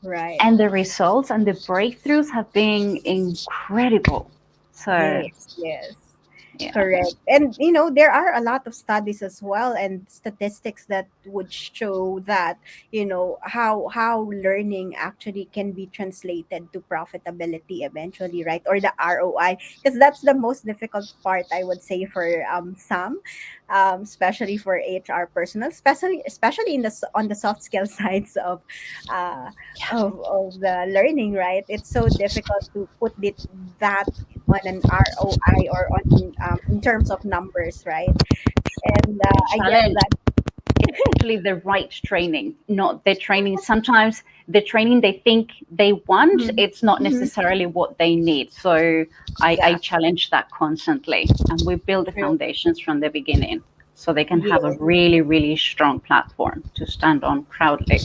Speaker 1: Right.
Speaker 2: And the results and the breakthroughs have been incredible. So,
Speaker 1: Yes. Yes.
Speaker 2: yeah.
Speaker 1: Correct. And there are a lot of studies as well and statistics that would show that, how learning actually can be translated to profitability eventually, right? Or the ROI, because that's the most difficult part, I would say, for some, especially for HR personnel, especially on the soft skill sides uh of the learning, right? It's so difficult to put that on an ROI, or on in terms of numbers, right? And
Speaker 2: The
Speaker 1: I guess
Speaker 2: challenge
Speaker 1: that.
Speaker 2: actually the right training, not the training. Sometimes the training they think they want,
Speaker 1: Mhm.
Speaker 2: it's not
Speaker 1: Mhm.
Speaker 2: necessarily what they need. So I
Speaker 1: Exactly.
Speaker 2: challenge that constantly. And we build the
Speaker 1: True.
Speaker 2: foundations from the beginning so they can have a
Speaker 1: Yes.
Speaker 2: really, really strong platform to stand on proudly.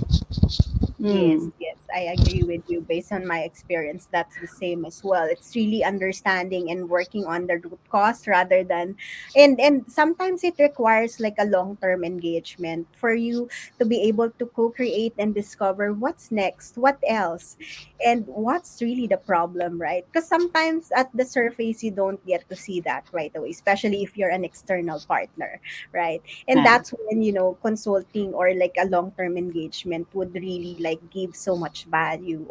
Speaker 1: Yes,
Speaker 2: Mm.
Speaker 1: yes, I agree with you. Based on my experience, that's the same as well. It's really understanding and working on the root cause rather than, and sometimes it requires like a long-term engagement for you to be able to co-create and discover what's next, what else, and what's really the problem, right? Because sometimes at the surface you don't get to see that right away, especially if you're an external partner, right? And
Speaker 2: Yeah.
Speaker 1: that's when consulting or like a long-term engagement would really like give so much value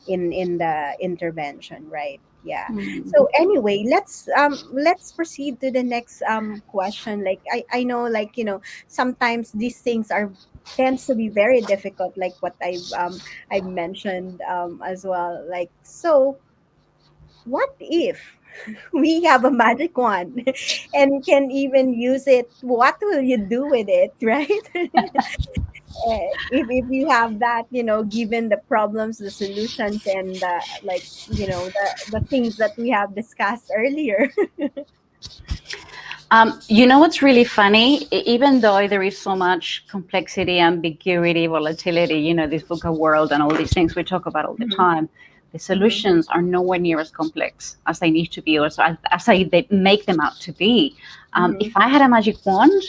Speaker 1: in the intervention, right? Yeah.
Speaker 2: Mm.
Speaker 1: So anyway, let's proceed to the next question. Like I know, like sometimes these things are tends to be very difficult, like what I've mentioned as well. Like, so what if we have a magic wand and can even use it? What will you do with it, right? If you have that, given the problems, the solutions, and the, like, the things that we have discussed earlier.
Speaker 2: You know what's really funny? Even though there is so much complexity, ambiguity, volatility, this VUCA world and all these things we talk about all the
Speaker 1: Mhm,
Speaker 2: time, the
Speaker 1: mhm,
Speaker 2: solutions are nowhere near as complex as they need to be, or so as they make them out to be. If
Speaker 1: mhm,
Speaker 2: I had a magic wand,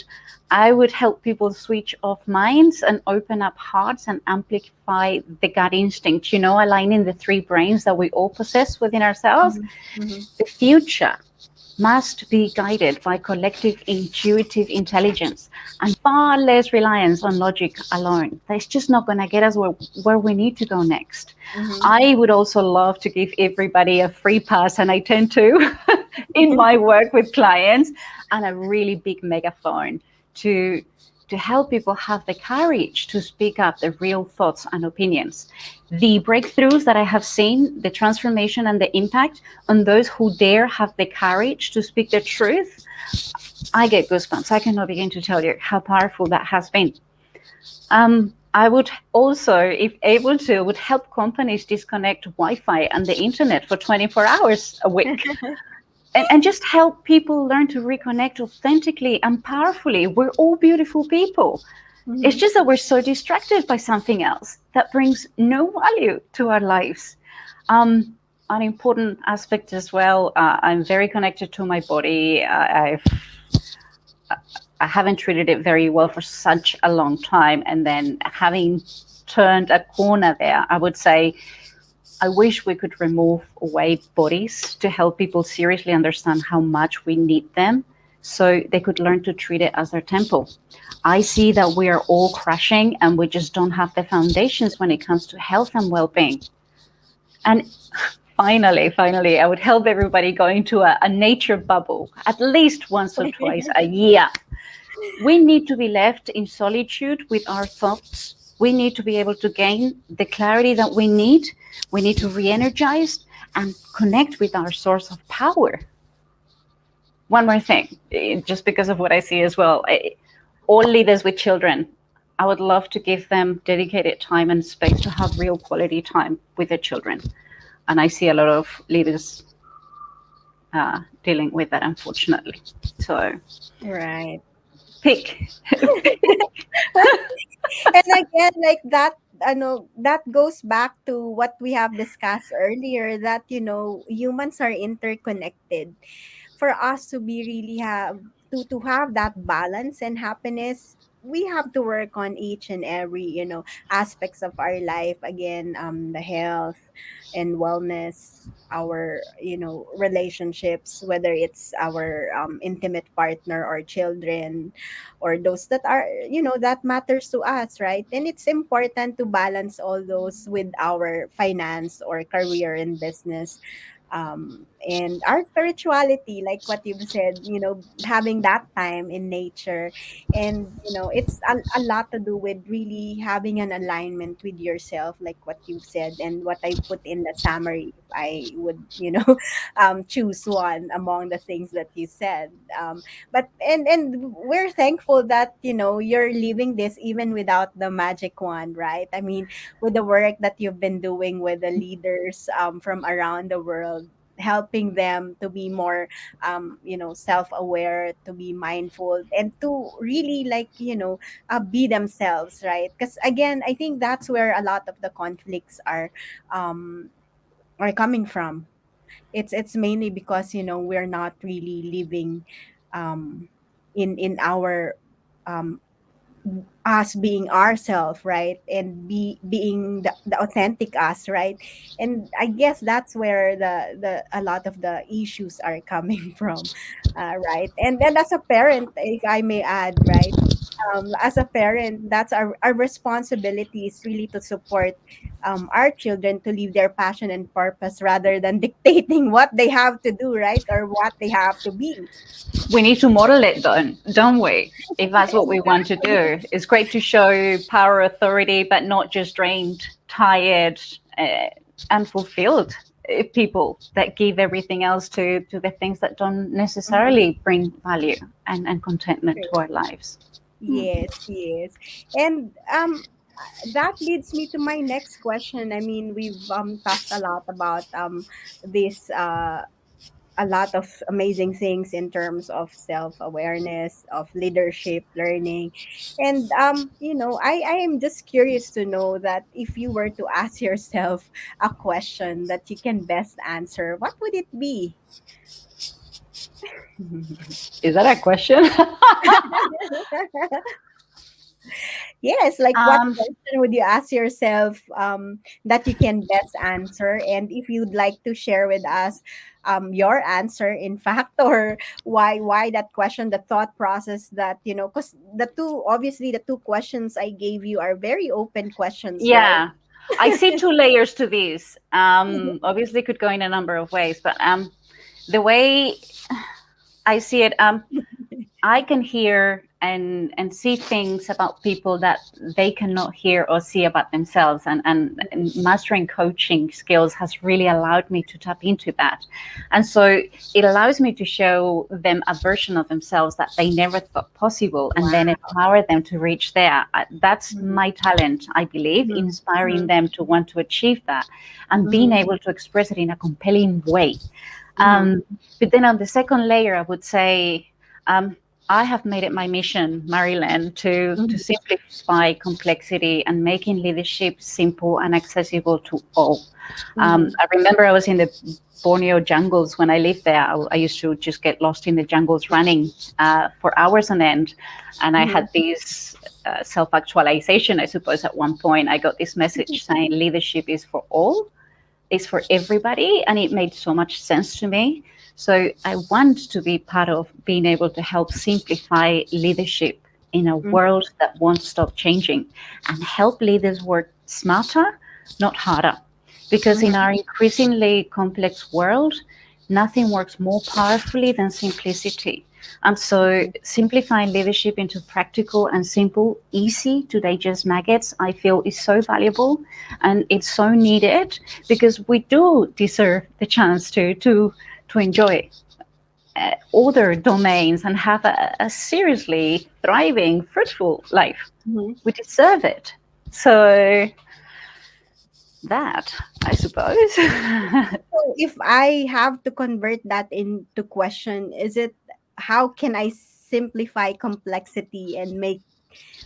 Speaker 2: I would help people switch off minds and open up hearts and amplify the gut instinct, aligning the three brains that we all possess within ourselves.
Speaker 1: mhm, mhm,
Speaker 2: The future must be guided by collective intuitive intelligence and far less reliance on logic alone. That's just not going to get us where we need to go next.
Speaker 1: mhm.
Speaker 2: I would also love to give everybody a free pass, and I tend to in my work with clients, and a really big megaphone to help people have the courage to speak up their real thoughts and opinions. The breakthroughs that I have seen, the transformation and the impact on those who dare have the courage to speak the truth, I get goosebumps. I cannot begin to tell you how powerful that has been. I would also, if able to, would help companies disconnect Wi-Fi and the internet for 24 hours a week. And just help people learn to reconnect authentically and powerfully. We're all beautiful people. It's
Speaker 1: Mhm.
Speaker 2: just that we're so distracted by something else that brings no value to our lives. An important aspect as well. I'm very connected to my body. I haven't treated it very well for such a long time, and then having turned a corner there, I would say I wish we could remove weight bodies to help people seriously understand how much we need them so they could learn to treat it as their temple. I see that we are all crashing and we just don't have the foundations when it comes to health and well being. And finally, I would help everybody go into a nature bubble at least once or twice a year. We need to be left in solitude with our thoughts. We need to be able to gain the clarity that we need. We need to re energize and connect with our source of power. One more thing, just because of what I see as well, all leaders with children, I would love to give them dedicated time and space to have real quality time with their children. And I see a lot of leaders dealing with that, unfortunately. So,
Speaker 1: Right.
Speaker 2: pick.
Speaker 1: And again, like that, that goes back to what we have discussed earlier, that humans are interconnected. For us to be really have to have that balance and happiness, we have to work on each and every aspects of our life. Again, the health and wellness, our relationships, whether it's our intimate partner or children, or those that are that matters to us, right? And it's important to balance all those with our finance or career and business, and our spirituality, like what you've said, having that time in nature. And it's a lot to do with really having an alignment with yourself, like what you've said and what I put in the summary, if I would choose one among the things that you said. But and we're thankful that you're living this even without the magic wand, right? I mean, with the work that you've been doing with the leaders from around the world, helping them to be more self-aware, to be mindful, and to really, like, be themselves, right? Because again, I think that's where a lot of the conflicts um are coming from. It's mainly because we're not really living um in our um us being ourselves, right? And being the authentic us, right? And I guess that's where the a lot of the issues are coming from, right? And then, as a parent, if I may add, right, as a parent, that's our responsibility, is really to support our children to live their passion and purpose rather than dictating what they have to do, right? Or what they have to be.
Speaker 2: We need to model it, don't we? If that's what we want to
Speaker 1: Exactly.
Speaker 2: do. It's great to show power, authority, but not just drained, tired, unfulfilled people that give everything else to the things that don't
Speaker 1: Mhm.
Speaker 2: necessarily bring value and contentment to our lives.
Speaker 1: Yes, yes. And that leads me to my next question. I mean, we've talked a lot about this a lot of amazing things in terms of self-awareness, of leadership, learning. And I am just curious to know that if you were to ask yourself a question that you can best answer, what would it be?
Speaker 2: Is that a question?
Speaker 1: Yes, like what
Speaker 2: um,
Speaker 1: question would you ask yourself that you can best answer? And if you'd like to share with us your answer, in fact, or why that question, the thought process that, because the two questions I gave you are very open questions, right?
Speaker 2: yeah, I see two layers to this. Obviously, could go in a number of ways, but the way I see it, I can hear and see things about people that they cannot hear or see about themselves, and mastering coaching skills has really allowed me to tap into that, and so it allows me to show them a version of themselves that they never thought possible, and then
Speaker 1: Wow.
Speaker 2: empower them to reach there. That's
Speaker 1: Mhm,
Speaker 2: my talent, I believe,
Speaker 1: mhm,
Speaker 2: inspiring
Speaker 1: mhm,
Speaker 2: them to want to achieve that and being
Speaker 1: mhm,
Speaker 2: able to express it in a compelling way.
Speaker 1: mhm,
Speaker 2: um, but then on the second layer, I would say, um, I have made it my mission, Marilyn, to
Speaker 1: mhm,
Speaker 2: simplify complexity and making leadership simple and accessible to all.
Speaker 1: mhm,
Speaker 2: I remember I was in the Borneo jungles when I lived there. I used to just get lost in the jungles running for hours on end. And I
Speaker 1: mhm,
Speaker 2: had this self actualization, I suppose, at one point. I got this message saying leadership is for all, is for everybody, and it made so much sense to me. So I want to be part of being able to help simplify leadership in a
Speaker 1: mhm,
Speaker 2: world that won't stop changing, and help leaders work smarter, not harder. Because in
Speaker 1: mhm,
Speaker 2: our increasingly complex world, nothing works more powerfully than simplicity. And so,
Speaker 1: mhm,
Speaker 2: simplifying leadership into practical and simple, easy to digest nuggets, I feel is so valuable, and it's so needed, because we do deserve the chance to enjoy other domains and have a seriously thriving, fruitful life.
Speaker 1: mhm.
Speaker 2: We deserve it. So that, I suppose.
Speaker 1: So if I have to convert that into question, is it how can I simplify complexity and make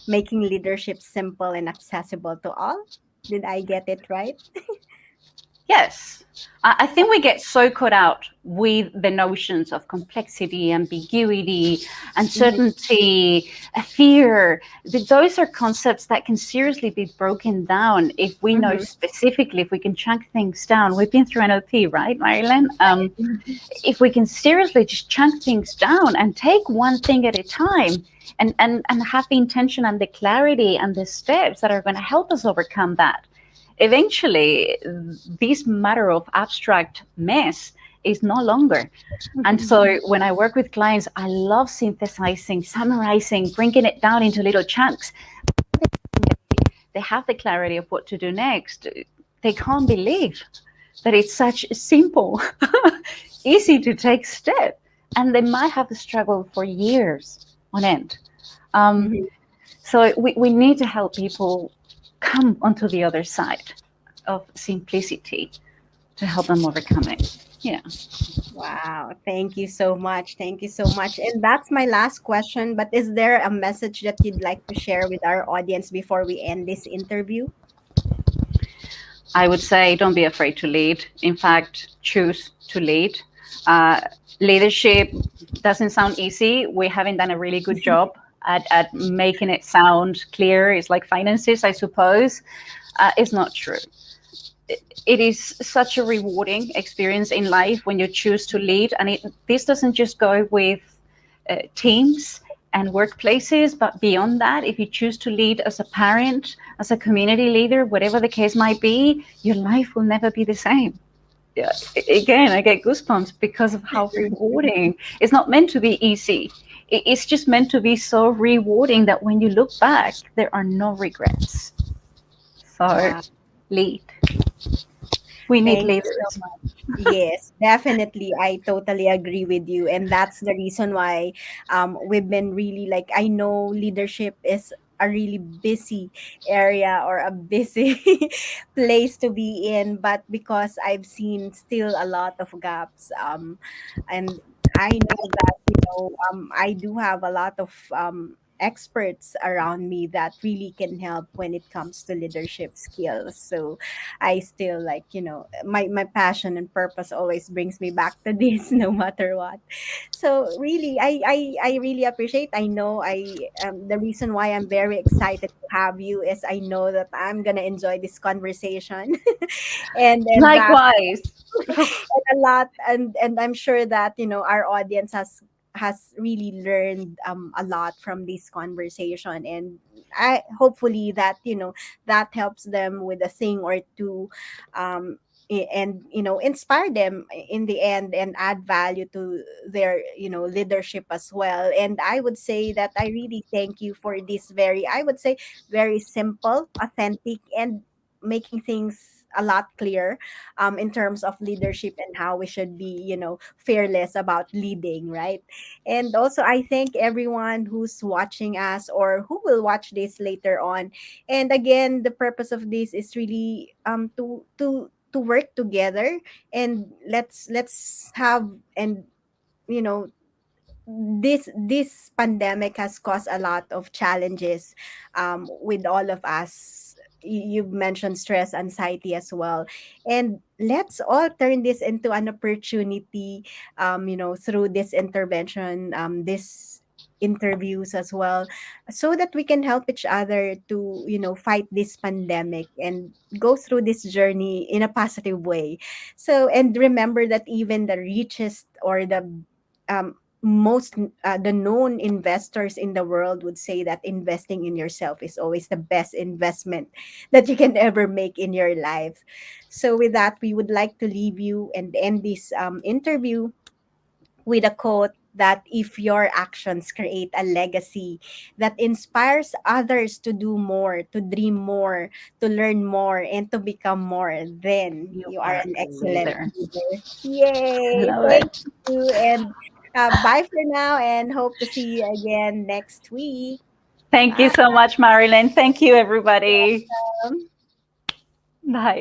Speaker 1: making leadership simple and accessible to all. Did I get it right?
Speaker 2: Yes. I think we get so caught out with the notions of complexity, ambiguity,
Speaker 1: Mhm,
Speaker 2: uncertainty, fear. Those are concepts that can seriously be broken down if we know
Speaker 1: mhm,
Speaker 2: specifically, if we can chunk things down. We've been through NLP, right, Marilyn?
Speaker 1: mhm,
Speaker 2: If we can seriously just chunk things down and take one thing at a time and have the intention and the clarity and the steps that are going to help us overcome that, eventually this matter of abstract mess is no longer. And
Speaker 1: mhm.
Speaker 2: so when I work with clients, I love synthesizing, summarizing, bringing it down into little chunks. They have the clarity of what to do next. They can't believe that it's such a simple, easy to take step. And they might have struggled for years on end. Um,
Speaker 1: Mhm.
Speaker 2: so we need to help people come onto the other side of simplicity to help them overcome it. Yeah.
Speaker 1: Wow, thank you so much. Thank you so much. And that's my last question. But is there a message that you'd like to share with our audience before we end this interview?
Speaker 2: I would say don't be afraid to lead. In fact, choose to lead. Uh, Leadership doesn't sound easy. We haven't done a really good job at making it sound clear. It's like finances, I suppose. It's not true. It is such a rewarding experience in life when you choose to lead. And this doesn't just go with teams and workplaces, but beyond that, if you choose to lead as a parent, as a community leader, whatever the case might be, your life will never be the same. Yeah, again, I get goosebumps because of how rewarding. It's not meant to be easy. It's just meant to be so rewarding that when you look back, there are no regrets. So
Speaker 1: Wow.
Speaker 2: lead. We need
Speaker 1: Thank you so
Speaker 2: leaders.
Speaker 1: much. Yes, definitely. I totally agree with you. And that's the reason why we've been really like, I know leadership is a really busy area or a busy place to be in, but because I've seen still a lot of gaps, and I know that, I do have a lot of experts around me that really can help when it comes to leadership skills. So I still like, my passion and purpose always brings me back to this no matter what. So really, I really appreciate. I know the reason why I'm very excited to have you is I know that I'm gonna enjoy this conversation, and that
Speaker 2: Likewise.
Speaker 1: and a lot, and I'm sure that our audience has really learned a lot from this conversation, and I hopefully that that helps them with a thing or two, and inspire them in the end and add value to their leadership as well. And I would say that I really thank you for this very, I would say, very simple, authentic, and making things a lot clear in terms of leadership and how we should be, fearless about leading, right? And also, I thank everyone who's watching us or who will watch this later on. And again, the purpose of this is really to work together, and let's have, and you know this pandemic has caused a lot of challenges with all of us. You've mentioned stress, anxiety as well, and let's all turn this into an opportunity, through this intervention, this interviews as well, so that we can help each other to fight this pandemic and go through this journey in a positive way. So, and remember that even the richest or most the known investors in the world would say that investing in yourself is always the best investment that you can ever make in your life. So with that, we would like to leave you and end this interview with a quote that if your actions create a legacy that inspires others to do more, to dream more, to learn more, and to become more, then
Speaker 2: You
Speaker 1: you are
Speaker 2: are
Speaker 1: an
Speaker 2: a
Speaker 1: excellent
Speaker 2: leader.
Speaker 1: leader.
Speaker 2: I
Speaker 1: Yay!
Speaker 2: love
Speaker 1: Thank
Speaker 2: it.
Speaker 1: you. And bye for now, and hope to see you again next week.
Speaker 2: Thank you
Speaker 1: Bye.
Speaker 2: so much, Marilyn. Thank you, everybody. Bye.